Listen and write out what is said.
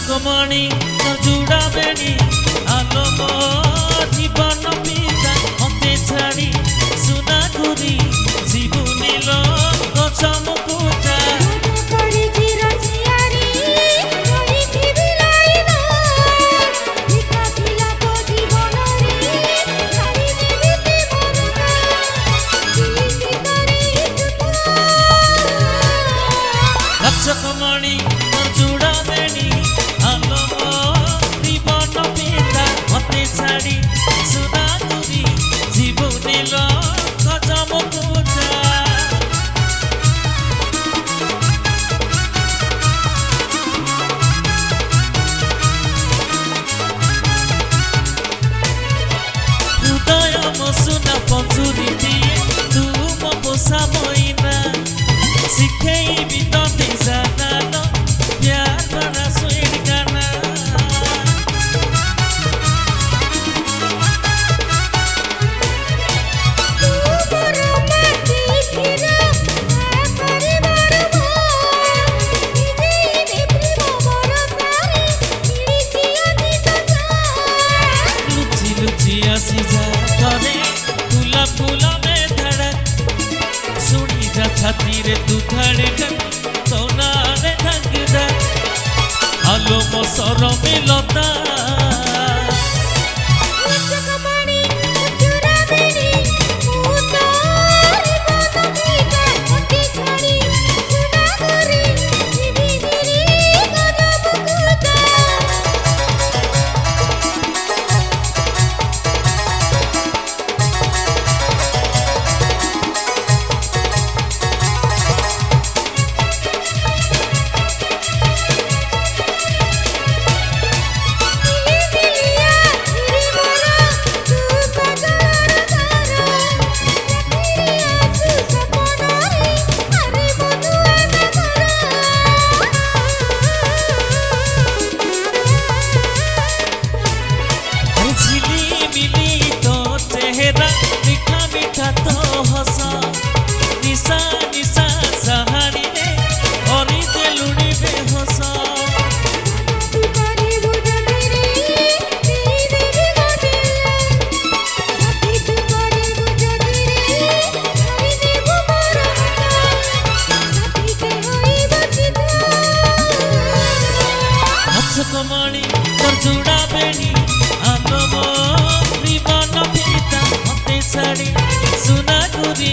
কমণি জুড়া বেড়ি আলো মো জীবন পিতা মতে ছাড়ি সুনা ঘুরি জীবনী গছম কুটা কমণি জুড়া বেড়ি আলো মো জীবন পিতা মতে ছাড়ি সুনা ঘুরি জীবনী গছম কুটা হৃদয় মো সুনা পঞ্জুরি দিয়ে তু মো পোষা মইনা শিখেইবি ততে জানানো প্যার করা সুইট গানা লুচি লুচি আসি যা করে ফুলা ফুলা মে ধড়ক सुनी जा छाती रे तू धड़कन सोना रे धड़कन आलो मो सरो मिलता मीठा मीठा तो हसा निशा निशा सहारी रे औरी दिलुड़ी बेहोसा কমণি তোর জুড়া বেড়ি আলো মো জীবন পিতা মতে ছাড়ি সুনা ঘুরি